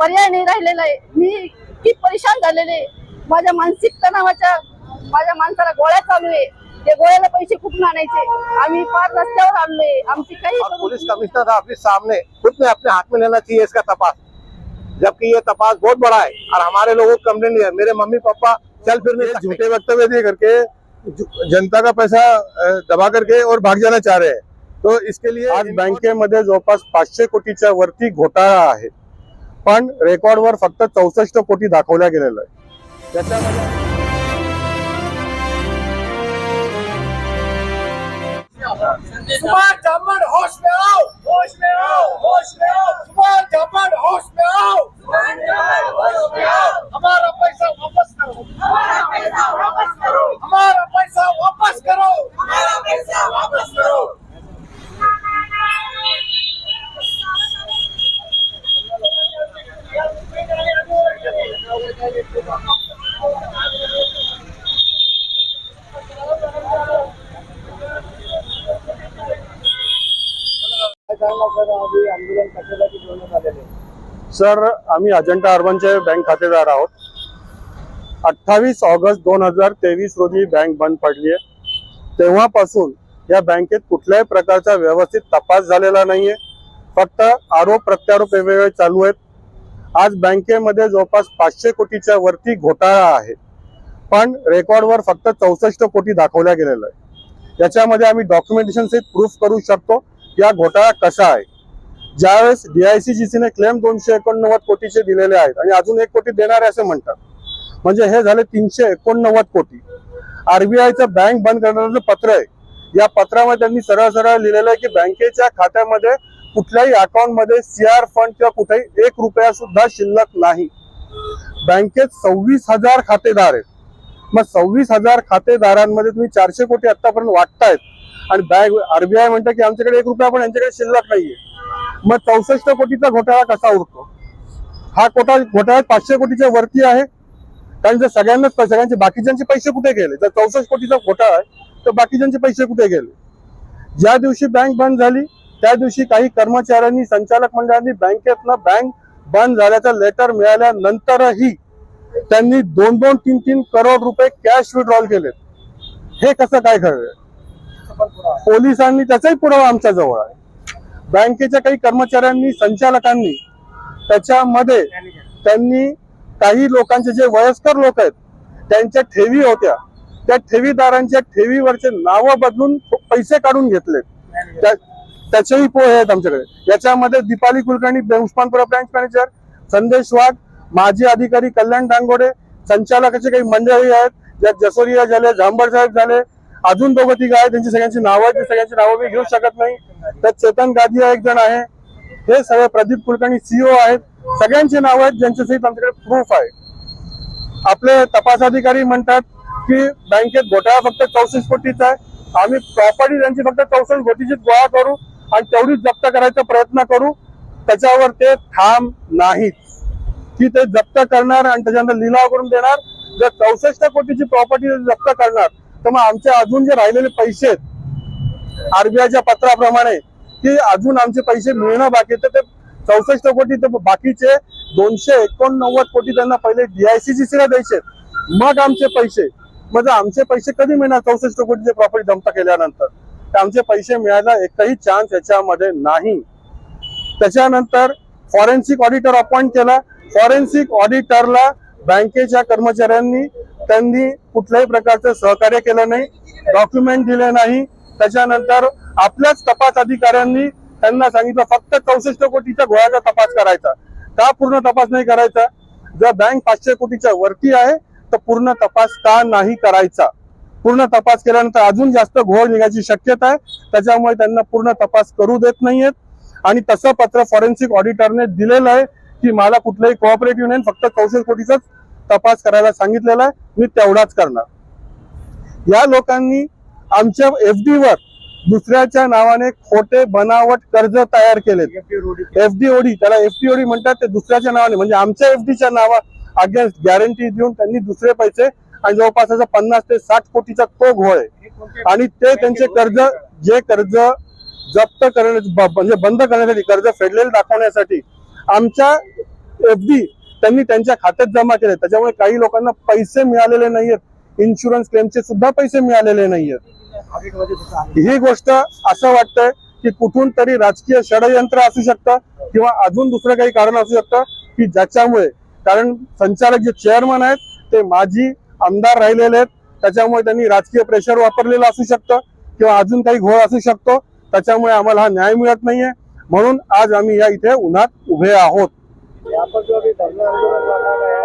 पर्याय नाही राहिलेला आहे। मी इतकी परेशान झालेले, माझ्या मानसिक तणावाच्या माझ्या माणसाला गोळ्या चालू आहे। ते गोळ्याला पैसे कुठून आणायचे? आम्ही फार रस्त्यावर आलोय। आमची काही पुलिस कमिश्नर ऑफिस सामने खुद ने अपने हाथ में लेना चाहिए इसका तपास, जबकि ये तपास बहुत बड़ा है और हमारे लोगों को कंप्लेंट नहीं है। मेरे मम्मी पापा चल फिर नहीं झूठे वक्तव्य दे करके जनता का पैसा दबा करके और भाग जाना चाह रहे हैं। तो इसके लिए आज बँकेमध्ये जवळपास 500 कोटीच्या वरती घोटाळा आहे, पण रेकॉर्डवर फक्त 64 कोटी दाखवल्या गेलेलं आहे। त्याच्यामध्ये सुभाष झामड़ होश में आओ, होश में आओ, होश में आओ। सुभाष झामड़ होश में आओ, होश में आओ। हमारा पैसा वापस करो, हमारा पैसा वापस करो, हमारा पैसा वापस करो, हमारा पैसा वापस करो। सर, आम्ही अजंठा अर्बनचे बँक खातेदार आहोत। 28 ऑगस्ट 2023 रोजी बँक बंद पडली आहे। तेव्हापासून या बँकेत कुठल्याही प्रकारचा व्यवस्थित तपास झालेला नाहीये, फक्त आरोप प्रत्यारोप वेगवेगळे चालू आहेत। आज बँकेमध्ये जवळपास 500 कोटीच्या वरती घोटाळा आहे, पण रेकॉर्डवर फक्त 64 कोटी दाखवल्या गेलेलं आहे। याच्यामध्ये आम्ही डॉक्युमेंटेशन सहित प्रूफ करू शकतो या घोटाळा कसा आहे। ज्यावेळेस DICGCने क्लेम 289 कोटीचे दिलेले आहेत आणि अजून 1 कोटी देणार आहे असं म्हणतात, म्हणजे हे झाले 389 कोटी। RBIचं बँक बंद करण्याचं पत्र आहे, या पत्रामध्ये त्यांनी सरळ सरळ लिहिलेलं आहे की बँकेच्या खात्यामध्ये कुठल्याही अकाउंटमध्ये CR फंड किंवा कुठेही 1 रुपया सुद्धा शिल्लक नाही। बँकेत 26,000 खातेदार आहेत, मग 26,000 खातेदारांमध्ये तुम्ही 400 कोटी आतापर्यंत वाटतायत आणि RBI म्हणतं की आमच्याकडे 1 रुपया पण यांच्याकडे शिल्लक नाहीये। मग 64 कोटीचा घोटाळा कसा उरतो? हा घोटाळा 500 कोटीच्या वरती आहे, कारण जर सगळ्यांचे बाकीच्यांचे पैसे कुठे गेले? जर 64 कोटीचा घोटाळा आहे तर बाकीच्यांचे पैसे कुठे गेले? ज्या दिवशी बँक बंद झाली त्या दिवशी काही कर्मचाऱ्यांनी, संचालक मंडळांनी बँकेतनं बँक बंद झाल्याचं लेटर मिळाल्यानंतरही त्यांनी 2-2, 3-3 करोड रुपये कॅश विड्रॉल केलेत। हे कसं काय घडलं? पोलिसांनी त्याचाही पुरावा आमच्या जवळ आहे। बँकेच्या काही कर्मचाऱ्यांनी, संचालकांनी त्याच्यामध्ये त्यांनी काही लोकांचे, जे वयस्कर लोक आहेत त्यांच्या ठेवी होत्या, त्या ठेवीदारांच्या ठेवीवरचे नावं बदलून पैसे काढून घेतले, त्याचेही पोहे आहेत आमच्याकडे। याच्यामध्ये दीपाली कुलकर्णी, उस्मानपुरा ब्रांच मॅनेजर, संदेश वाघ, माजी अधिकारी कल्याण डांगोडे, संचालकाचे काही मंडळी आहेत, ज्यात जसोरिया झाले, झांबड साहेब झाले, अजून 2-3 आहेत, त्यांची सगळ्यांची नावं मी घेऊ शकत नाही। त्यात चेतन गादिया एक जण आहे, हे सगळे प्रदीप कुलकर्णी CEO आहेत, सगळ्यांची नावं आहेत ज्यांच्या सहित आमच्याकडे प्रूफ आहे। आपले तपास अधिकारी म्हणतात की बँकेत घोटाळा फक्त 64 कोटीचा आहे। आम्ही प्रॉपर्टी त्यांची फक्त 64 कोटीची गोळा करू आणि तेवढीच जप्त करायचा प्रयत्न करू, त्याच्यावर ते ठाम नाहीत की ते जप्त करणार आणि त्याच्यानंतर लिलाव करून देणार। जर 64 कोटीची प्रॉपर्टी जप्त करणार तर मग आमचे अजून जे राहिलेले पैसे आहेत RBIच्या पत्राप्रमाणे की अजून आमचे पैसे मिळणं बाकी, तर ते 64 कोटी, तर बाकीचे 289 कोटी त्यांना पहिले DICGCला द्यायचे, मग आमचे पैसे। मग आमचे पैसे कधी मिळणार? 64 कोटीचे प्रॉपर्टी जप्त केल्यानंतर तर आमचे पैसे मिळायला एकही चान्स याच्यामध्ये नाही। त्याच्यानंतर फॉरेन्सिक ऑडिटर अपॉइंट केला। फॉरेन्सिक ऑडिटरला बँकेच्या कर्मचाऱ्यांनी त्यांनी कुठल्याही प्रकारचं सहकार्य केलं नाही, डॉक्युमेंट दिले नाही। त्याच्यानंतर आपल्याच तपास अधिकाऱ्यांनी त्यांना सांगितलं फक्त 64 कोटीच्या घोळ्याचा तपास करायचा, का पूर्ण तपास नाही करायचा? जर बँक 500 कोटीच्या वरती आहे तर पूर्ण तपास का नाही करायचा? पूर्ण तपास केल्यानंतर अजून जास्त घोळ निघायची शक्यता आहे, त्याच्यामुळे त्यांना पूर्ण तपास करू देत नाहीयेत। आणि तसं पत्र फॉरेन्सिक ऑडिटरने दिलेलं आहे की मला कुठलंही कोऑपरेटिव्ह नाही, फक्त 64 कोटीचाच तपास करायला सांगितलेला आहे, मी तेवढाच करणार। या लोकांनी आमच्या FD वर दुसऱ्याच्या नावाने खोटे बनावट कर्ज तयार केले, FDOD, त्याला FDOD म्हणतात, ते दुसऱ्याच्या नावाने म्हणजे आमच्या FDच्या नावा अगेन्स्ट गॅरंटी देऊन त्यांनी दुसरे पैसे आणि जवळपास 50 ते 60 कोटीचा तो घोळ आहे। आणि ते त्यांचे कर्ज जप्त करण्यासाठी, म्हणजे बंद करण्यासाठी, कर्ज फेडलेले दाखवण्यासाठी आमच्या FD त्यांनी त्यांच्या खात्यात जमा केले, त्याच्यामुळे काही लोकांना पैसे मिळालेले नाहीयेत, इन्शुरन्स क्लेमचे सुद्धा पैसे मिळालेले नाहीयेत। ही गोष्ट असं वाटतंय की कुठून तरी राजकीय षडयंत्र असू शकतं किंवा अजून दुसरं काही कारण असू शकतं की ज्याच्यामुळे, कारण संचालक जे चेअरमन आहेत ते माजी आमदार राहिलेले आहेत, त्याच्यामुळे त्यांनी राजकीय प्रेशर वापरलेलं असू शकतं किंवा अजून काही घोळ असू शकतो, त्याच्यामुळे आम्हाला हा न्याय मिळत नाहीये, म्हणून आज आम्ही या इथे उन्हात उभे आहोत। यहाँ पर जो अभी धरना आंदोलन रखा गया है,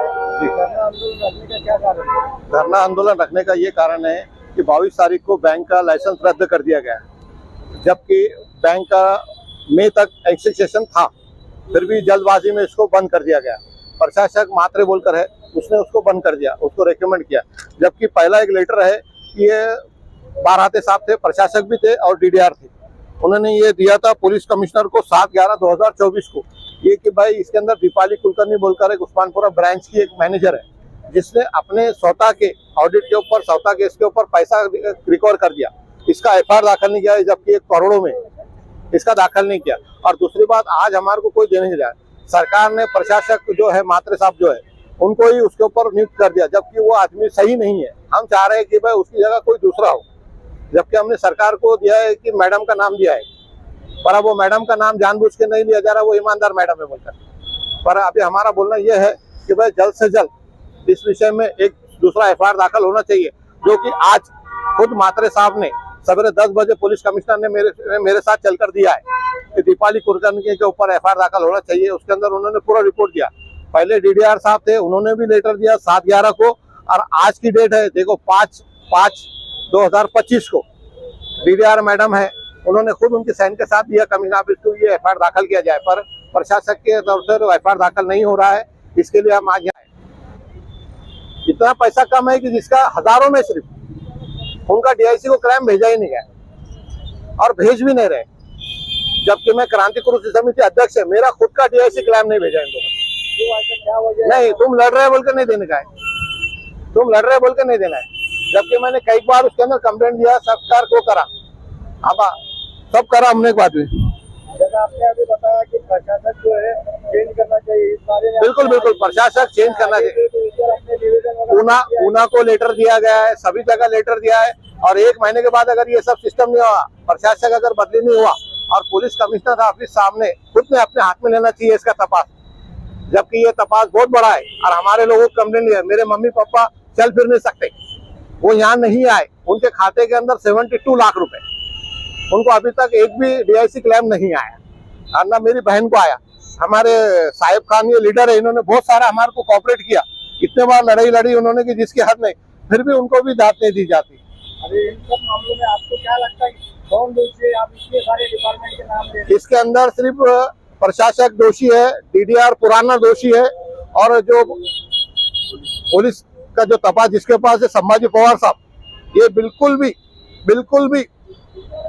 धरना आंदोलन रखने का क्या कारण है? धरना आंदोलन रखने का ये कारण है कि 22 तारीख को बैंक का लाइसेंस रद्द कर दिया गया, जबकि बैंक का मई तक एक्सेशन था, फिर भी जल्दबाजी में इसको बंद कर दिया गया। प्रशासक मात्रे बोलकर है, उसने उसको बंद कर दिया, उसको रेकमेंड किया, जबकि पहला एक लेटर है कि ये बाराते साहब थे, प्रशासक भी थे और DDR थे, उन्होंने ये दिया था पुलिस कमिश्नर को 7/11/2024 को, ये कि भाई इसके अंदर दीपाली कुलकर्णी बोलकर एक उस्मानपुरा ब्रांच की एक मैनेजर है, जिसने अपने स्वतः के ऑडिट के ऊपर, स्वतः के इसके ऊपर पैसा रिकवर कर दिया, इसका FIR दाखिल नहीं किया, जबकि 1 करोड़ों में इसका दाखिल नहीं किया। और दूसरी बात, आज हमारे को कोई दे नहीं रहा है, सरकार ने प्रशासक जो है मात्रे साहब जो है उनको ही उसके ऊपर नियुक्त कर दिया, जबकि वो आदमी सही नहीं है। हम चाह रहे हैं कि भाई उसकी जगह कोई दूसरा हो, जबकि हमने सरकार को दिया है कि मैडम का नाम दिया है, पर अब वो मैडम का नाम जानबूझ के नहीं लिया जा रहा, वो ईमानदार मैडम है बोलकर। पर अभी हमारा बोलना यह है कि भाई जल्द से जल्द इस विषय में एक दूसरा FIR दाखिल होना चाहिए, जो कि आज खुद मात्रे साहब ने सवेरे 10 बजे पुलिस कमिश्नर ने मेरे साथ चलकर दिया है कि दीपाली कुलकर्णी के ऊपर FIR दाखिल होना चाहिए। उसके अंदर उन्होंने पूरा रिपोर्ट दिया, पहले DDR साहब थे, उन्होंने भी लेटर दिया 7/11 को, और आज की डेट है देखो 5/5/2025 को DDR मैडम है, उन्होंने खुद उनके साइन के साथ दिया कमिश्नर ऑफिस को ये FIR दाखिल किया जाए, पर प्रशासक के तरफ से FIR दाखिल नहीं हो रहा है। इसके लिए हम आज यहाँ इतना पैसा कम है कि जिसका हजारों में सिर्फ उनका DIC को क्लेम भेजा ही नहीं गया और भेज भी नहीं रहे, जबकि मैं क्रांति कुरुक्षेत्र समिति अध्यक्ष है, मेरा खुद का DIC क्लेम नहीं भेजा इनको। नहीं, तुम लड़ रहे बोल के नहीं देने का है, तुम लड़ रहे बोल के नहीं देना है, जबकि मैंने कई बार उसके अंदर कंप्लेंट दिया, सरकार को करा, अब सब करा हमने एक बात भी। जैसा आपने अभी बताया कि प्रशासक जो है चेंज करना चाहिए, इस बारे में बिल्कुल बिल्कुल प्रशासक चेंज करना चाहिए। ऊना को लेटर दिया गया है, सभी जगह लेटर दिया है, और 1 महीने के बाद अगर ये सब सिस्टम नहीं हुआ, प्रशासक अगर बदली नहीं हुआ, और पुलिस कमिश्नर ऑफिस सामने खुद ने अपने हाथ में लेना चाहिए इसका तपास, जबकि ये तपास बहुत बड़ा है और हमारे लोगों को कंप्लेंट दिया। मेरे मम्मी पापा चल फिर नहीं सकते, वो यहाँ नहीं आए, उनके खाते के अंदर 72 लाख रुपए, उनको अभी तक एक भी DIC क्लेम नहीं आया, और ना मेरी बहन को आया। हमारे साहिब खान ये लीडर है, इन्होंने बहुत सारा हमारे को कोऑपरेट किया, इतने बार लड़ाई लड़ी उन्होंने कि जिसकी हद नहीं, फिर भी उनको भी दाद नहीं दी जाती। अभी इन सब मामलों में आपको क्या लगता है कौन दोषी है? आप इतने सारे डिपार्टमेंट के नाम ले, इसके अंदर सिर्फ प्रशासक दोषी है, DDR पुराना दोषी है, और जो पुलिस का जो तपास जिसके पास है संभाजी पवार साहब, ये बिल्कुल भी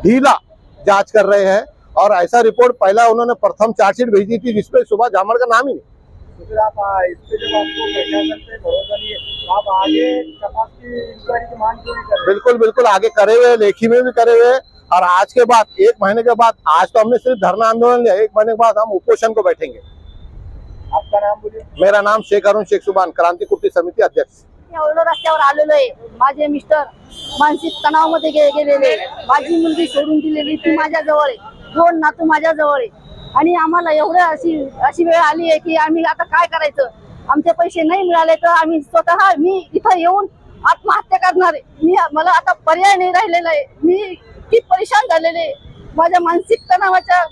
ढीला जांच कर रहे हैं। और ऐसा रिपोर्ट पहला उन्होंने प्रथम चार्जशीट भेजी थी जिसपे सुभाष झामड़ का नाम ही नहीं। तो फिर आप इस पे जब आपको प्रशासन पे भरोसा नहीं है, आप आगे तपास की इंक्वायरी की मांग क्यों नहीं कर रहे? बिल्कुल आगे करे हुए, लेखी में भी करे हुए, और आज के बाद 1 महीने के बाद, आज तो हमने सिर्फ धरना आंदोलन लिया, 1 महीने के बाद हम उपोषण को बैठेंगे। आपका नाम बोलिए। मेरा नाम शेख अरुण शेख सुभान, क्रांती कुरुक्षेत्र समिती अध्यक्ष। एवढं रस्त्यावर आलेलो आहे, माझे मिस्टर मानसिक तणावामध्ये गेलेले, माझी मुलगी सोडून दिलेली ती माझ्या जवळ आहे, 2 नातू माझ्या जवळ आहे, आणि आम्हाला एवढं अशी वेळ आली आहे की आम्ही आता काय करायचं, आमचे पैसे नाही मिळाले तर आम्ही स्वतः मी इथं येऊन आत्महत्या करणार आहे। मला आता पर्याय नाही राहिलेला आहे, मी इतकी परेशान झालेले, माझ्या मानसिक तणावाच्या,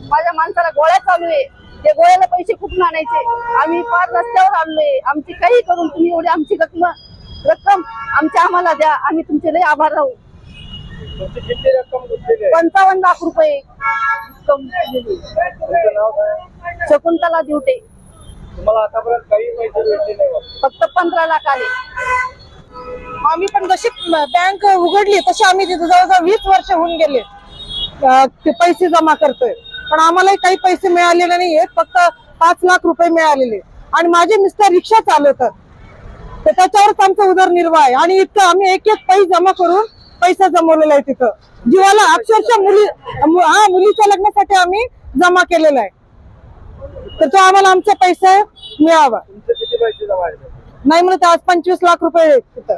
माझ्या माणसाला गोळ्या चालू आहे, ते गोळ्याला पैसे कुठून आणायचे, आम्ही फार रस्त्यावर आलोय, आमची काही करून तुम्ही एवढी आमची रक्कम आम्हाला द्या, आम्ही तुमचे लय आभार राहू। तुमची किती रक्कम गुंतलेली आहे? 55 लाख रुपये रक्कम दिलेली। तुमचं नाव काय? शकुंतला दिवटे। तुम्हाला आतापर्यंत काही पैसे भेटले नाही वाटतं? फक्त 15 लाख आले। आम्ही पण जशी बँक उघडली तशी आम्ही तिथे जवळजवळ 20 वर्ष होऊन गेले ते पैसे जमा करतोय, पण आम्हाला काही पैसे मिळालेले नाहीये, फक्त 5 लाख रुपये मिळालेले, आणि माझे मिस्टर रिक्षा चालवतात, तर त्याच्यावरच आमचा उदरनिर्वाह आहे, आणि इतकं आम्ही एक पैसे जमा करून पैसा जमवलेला आहे तिथं, जीवाला अक्षरशः मुलीच्या लग्नासाठी आम्ही जमा केलेला आहे। तर तो आम्हाला आमचा पैसा मिळावा. तुमचे किती पैसे जमा आहेत? नाही म्हणत आज 25 लाख रुपये आहेत तिथं.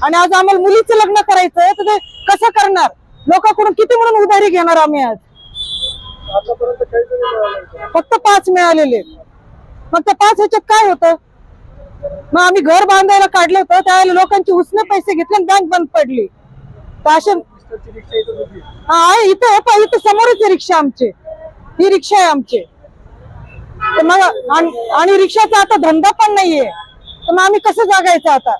आणि आज आम्हाला मुलीचं लग्न करायचंय तर ते कसं करणार? लोकांकडून किती म्हणून उधारी घेणार आम्ही आज? आतापर्यंत काही जरी मिळालं नाही. फक्त 5 मिळालेले. मग त्या 5 ह्याच्यात काय होतं? मग आम्ही घर बांधायला काढलं होतं त्यावेळेला लोकांची उसने पैसे घेतले आणि बँक बंद पडली. तर अशा मिस्टरची रिक्षा इथं होती. हा आहे इथं समोरच आहे रिक्षा आमची. ही रिक्षा आहे आमची. तर मग आणि रिक्षाचा आता धंदा पण नाहीये. तर मग आम्ही कसं जागायचं आता?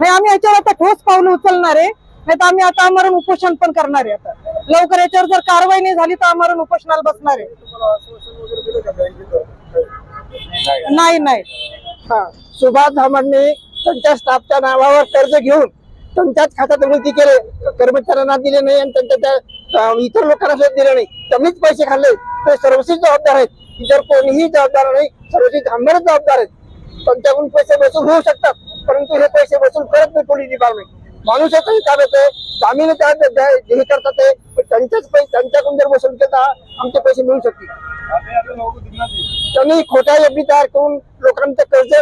नाही आम्ही याच्यावर आता ठोस पावलं उचलणार आहे. नाही तर आम्ही आता आमरण उपोषण पण करणार आहे. आता लवकर याच्यावर जर कारवाई नाही झाली तर आमरण उपोषणाला बसणार आहे. तुम्हाला आश्वासन वगैरे दिलं का बँकेचं? नाही. हा सुभाष धामांनी त्यांच्या स्टाफच्या नावावर कर्ज घेऊन त्यांच्याच खात्यात वृत्ती केले, कर्मचाऱ्यांना दिले नाही आणि त्यांच्या इतर लोकांना सुद्धा दिले नाही. त्यांनीच पैसे खाल्ले. ते सर्वस्वीच जबाबदार आहेत. इतर कोणीही जबाबदार नाही. सर्वस्वी धामणच जबाबदार आहेत. त्यांच्याकडून पैसे वसूल होऊ शकतात परंतु हे पैसे वसूल करत नाही पोलीस डिपार्टमेंट. माणूस काही काम येते जामीन हे करतात ते त्यांच्याच पैसे त्यांच्याकडून जर वसूल केला आमचे पैसे मिळू शकतील. त्यांनी खोट्या एफडी तयार करून लोकांचं कर्ज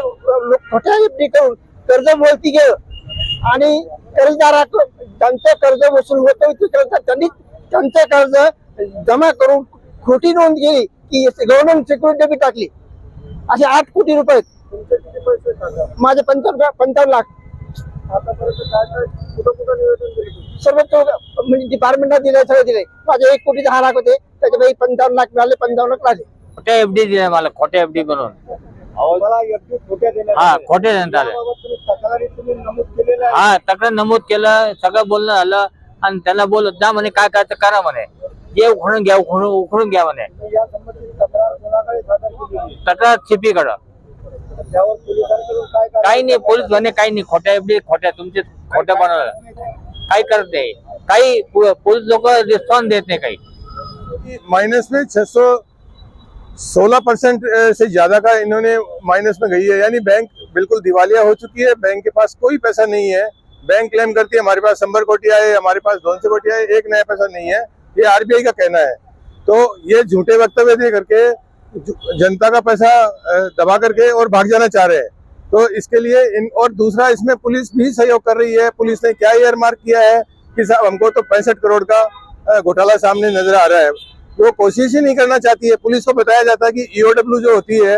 खोट्या एफडी करून कर्ज वळती गेलं आणि कर्जदाराकडून त्यांचं कर्ज वसूल होतं त्यांनी त्यांचं कर्ज जमा करून खोटी नोंद केली की गव्हर्नमेंट सिक्युरिटी बी टाकली. असे 8 कोटी रुपये. तुमचे किती पैसे सांगा? माझे 55 लाख. आतापर्यंत काय काय कुठं निवेदन दिले? सर्व म्हणजे डिपार्टमेंटला दिले सगळे दिले. माझे 1 कोटी 10 लाख होते त्याच्यापैकी 55 लाख मिळाले. 55 लाख राहिले. खोट्या एफडी दिल्या मला, खोट्या एफडी बनवून. मला एफडी खोट्या देण्यात हा आल्या. खोटे देण्यात आले. त्याबाबत तुम्ही तक्रारी तुम्ही नमूद केलेल्या आहे. हा तक्रार नमूद केलं, सगळं बोलणं झालं आणि त्यांना बोलत जा म्हणे काय करायचं करा म्हणे. जे उखडून घ्या उखडून घ्या म्हणे. या संबंधित तक्रार कोणाकडे सादर केली आहे? तक्रार सीपीकडं. त्यावर पोलिसांकडून काय काही नाही, पोलीस म्हणे काही नाही, खोट्या एफडी खोट्या तुमचे खोट्या बनवलं काही करत नाही. काही पोलीस लोक रिस्पॉन्स देत नाही काही. माइनस में 616% से ज्यादा का इन्होंने माइनस में गई है. यानी बैंक बिल्कुल दिवालिया हो चुकी है. बैंक के पास कोई पैसा नहीं है. बैंक क्लेम करती है हमारे पास 100 कोटी आए, हमारे पास 200 कोटी आए, एक नया पैसा नहीं है. ये आरबीआई का कहना है. तो ये झूठे वक्तव्य दे करके जनता का पैसा दबा करके और भाग जाना चाह रहे हैं. तो इसके लिए और दूसरा इसमें पुलिस भी सहयोग कर रही है. पुलिस ने क्या ईयर मार्क किया है कि साहब हमको तो 65 करोड़ का घोटाला सामने नजर आ रहा है. वो कोशिश ही नहीं करना चाहती है. पुलिस को बताया जाता है कि ईओडब्ल्यू जो होती है,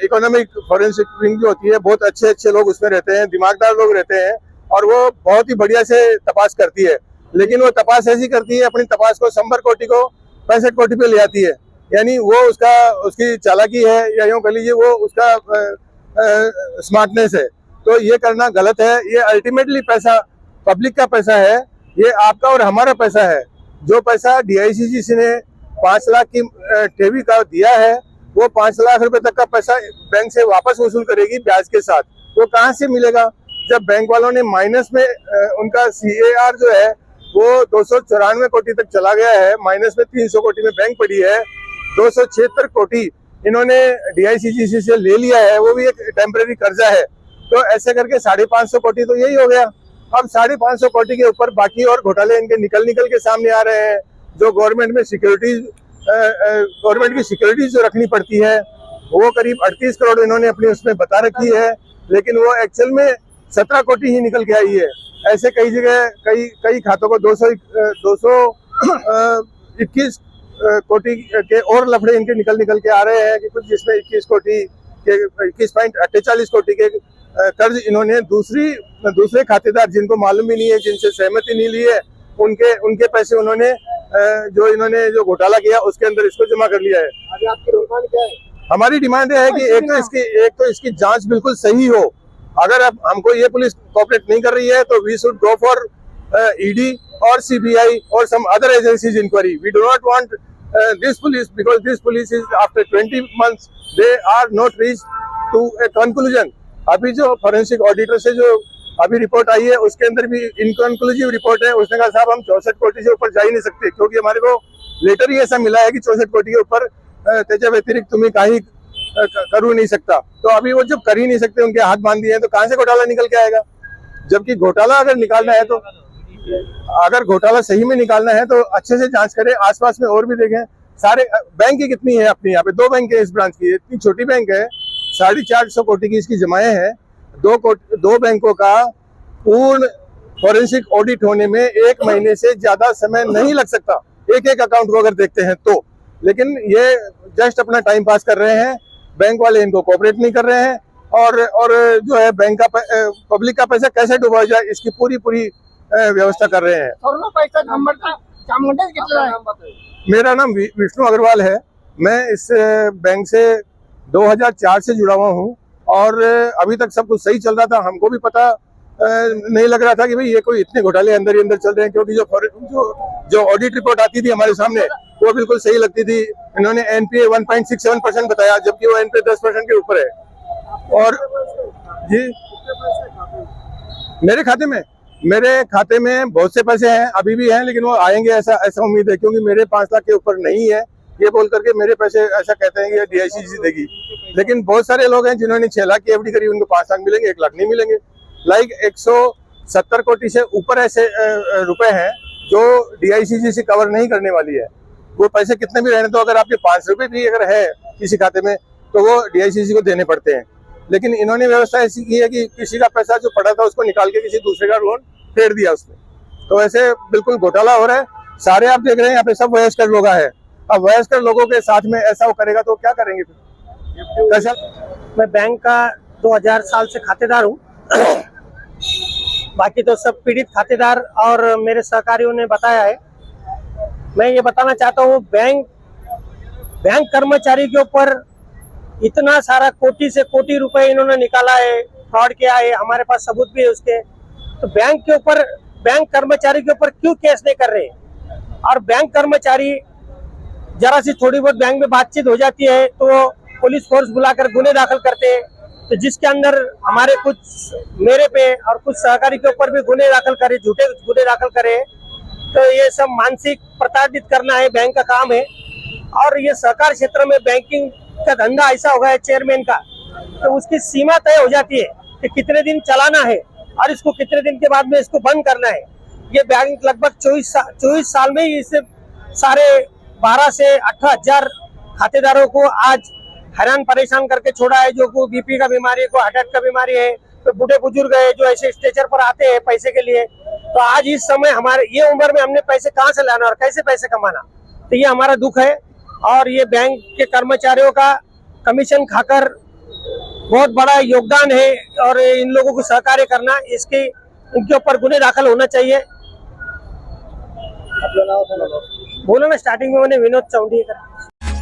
इकोनॉमिक फॉरेंसिक विंग जो होती है, बहुत अच्छे लोग उसमें रहते हैं, दिमागदार लोग रहते हैं और वो बहुत ही बढ़िया से तपास करती है. लेकिन वो तपास ऐसी करती है, अपनी तपास को 100 कोटी को 65 कोटी पे ले आती है. यानी वो उसकी चालाकी है या यूं कह लीजिए वो उसका स्मार्टनेस है. तो ये करना गलत है. ये अल्टीमेटली पैसा पब्लिक का पैसा है. ये आपका और हमारा पैसा है. जो पैसा डीआईसीजीसी ने 5 लाख की ठेवी का दिया है वो 5 लाख रुपए तक का पैसा बैंक से वापस वसूल करेगी ब्याज के साथ. वो कहाँ से मिलेगा जब बैंक वालों ने माइनस में उनका CAR जो है वो 294 कोटी तक चला गया है. माइनस में 300 कोटी में बैंक पड़ी है. 276 कोटी इन्होंने डीआईसीजीसी से ले लिया है. वो भी एक टेम्परेरी कर्जा है. तो ऐसे करके 550 कोटी तो यही हो गया. अब 550 कोटी के ऊपर बाकी और घोटाले इनके निकल के सामने आ रहे हैं. जो गवर्नमेंट में गवर्नमेंट की सिक्योरिटीज जो रखनी पड़ती है वो करीब 38 करोड़ इन्होंने अपनी उसमें बता रखी है. लेकिन वो एक्चुअल में 17 कोटी ही निकल के आई है. ऐसे कई जगह कई खातों को 221 कोटी के और लफड़े इनके निकल के आ रहे हैं कि कुछ जिसमें 21 कोटी के 21.48 कोटी के कर्ज इन्होंने दूसरे खातेदार जिनको मालूम भी नहीं है, जिनसे सहमति नहीं ली है, उनके पैसे उन्होंने जो घोटाला किया उसके अंदर इसको जमा कर लिया है. अभी आपकी डिमांड क्या है? हमारी डिमांड है कि एक तो इसकी जांच बिल्कुल सही हो. अगर अब हमको ये पुलिस कोऑपरेट नहीं कर रही है तो we should go for ED और CBI और some other agencies inquiry. We do not want this police because this police is after 20 months they are not reached to a conclusion. अभी जो forensic auditor से जो अभी report आई है उसके अंदर भी इनकंक्लूसिव रिपोर्ट है. उसने कहा साहब हम 64 कोटी से ऊपर जा ही नहीं सकते क्योंकि हमारे को लेटर ही ऐसा मिला है कि 64 कोटी के ऊपर त्याच्या व्यतिरिक्त तुम्ही काही करू नहीं सकता. तो अभी वो जब कर ही नहीं सकते, उनके हाथ बांध दिए हैं, तो कहाँ से घोटाला निकल के आएगा. जबकि घोटाला अगर निकालना है तो अगर घोटाला सही में निकालना है तो अच्छे से जांच करें, आसपास में और भी देखें. सारे बैंक ही कितनी है अपनी यहाँ पे 2 बैंक है इस ब्रांच की, इतनी छोटी बैंक है, 450 कोटी की इसकी जमाएं हैं। 2 बैंकों का पूर्ण फॉरेंसिक ऑडिट होने में 1 महीने से ज्यादा समय नहीं लग सकता, एक अकाउंट को अगर देखते हैं तो। लेकिन ये जस्ट अपना टाइम पास कर रहे हैं, बैंक वाले इनको कोऑपरेट नहीं कर रहे हैं, और जो है बैंक का पब्लिक का पैसा कैसे डुबा जाए इसकी पूरी व्यवस्था कर रहे हैं। सर्व पैसा जामगंडेच घेतलेला आहे। मेरा नाम विष्णु अग्रवाल है। मैं इस बैंक से 2004 से जुड़ा हुआ हूँ और अभी तक सब कुछ सही चल रहा था। हमको भी पता नहीं लग रहा था कि भाई ये कोई इतने घोटाले अंदर ही अंदर चल रहे हैं, क्योंकि जो ऑडिट रिपोर्ट आती थी हमारे सामने वो बिल्कुल सही लगती थी। इन्होंने एनपीए 1.67% बताया, जबकि वो एनपीए 10% के ऊपर है। और जी मेरे खाते में बहुत से पैसे हैं, अभी भी हैं, लेकिन वो आएंगे ऐसा उम्मीद है, क्योंकि मेरे 5 लाख के ऊपर नहीं है ये बोल करके मेरे पैसे ऐसा कहते हैं कि डीआईसीजीसी देगी। लेकिन बहुत सारे लोग हैं जिन्होंने 6 लाख की एफडी करी, उनको 5 लाख मिलेंगे, 1 लाख नहीं मिलेंगे। लाइक 170 कोटी से ऊपर ऐसे रुपए हैं जो डीआईसीजीसी कवर नहीं करने वाली है। वो पैसे कितने भी रहने दो, अगर आपके 5 रुपए भी अगर है किसी खाते में तो वो डीआईसीजीसी को देने पड़ते हैं। लेकिन इन्होंने व्यवस्था ऐसी की है कि किसी का पैसा जो पड़ा था उसको निकाल के किसी दूसरे का लोन फेर दिया उसने, तो ऐसे बिल्कुल घोटाला हो रहा है। सारे आप देख रहे हैं यहाँ पे सब वयस्कर लोग हैं। अब वयस्कर लोगों के साथ में ऐसा वो करेगा तो क्या करेंगे फिर? कैसा? मैं बैंक का 2000 साल से खातेदार हूँ। बाकी तो सब पीड़ित खातेदार और मेरे सहकारियों ने बताया है। मैं ये बताना चाहता हूँ, बैंक कर्मचारी के ऊपर इतना सारा कोटि से कोटि रुपए इन्होंने निकाला है, फ्रॉड किया है, हमारे पास सबूत भी है उसके। तो बैंक कर्मचारी के ऊपर क्यों केस नहीं कर रहे? और बैंक कर्मचारी जरा सी थोड़ी बहुत बैंक में बातचीत हो जाती है तो पुलिस फोर्स बुलाकर गुने दाखिल करते हैं, तो जिसके अंदर हमारे मेरे पे और कुछ सहकारी के ऊपर भी गुने दाखिल करे, झूठे गुने दाखिल करे। तो ये सब मानसिक प्रताड़ित करना है बैंक का काम है। और ये सहकार क्षेत्र में बैंकिंग का धंधा ऐसा हो गया है चेयरमैन का, तो उसकी सीमा तय हो जाती है कि कितने दिन चलाना है और इसको कितने दिन के बाद में इसको बंद करना है। ये बैंक लगभग 24 साल में ही इसे सारे 12 से 18 हजार खातेदारों को आज हैरान परेशान करके छोड़ा है। जो को बीपी का बीमारी है, को हार्ट अटैक का बीमारी है, तो बूढ़े बुजुर्ग है जो ऐसे स्ट्रेचर पर आते हैं पैसे के लिए। तो आज इस समय हमारे ये उम्र में हमने पैसे कहाँ से लाना और कैसे पैसे कमाना, तो ये हमारा दुख है। और ये बैंक के कर्मचारियों का कमीशन खाकर बहुत बड़ा योगदान है और इन लोगों को सहकार्य करना, इसके इनके ऊपर गुने दाखिल होना चाहिए। बोलो ना, स्टार्टिंग में मैंने विनोद चौंडी कर।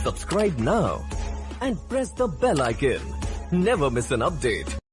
Subscribe now and press the bell icon. Never miss an update.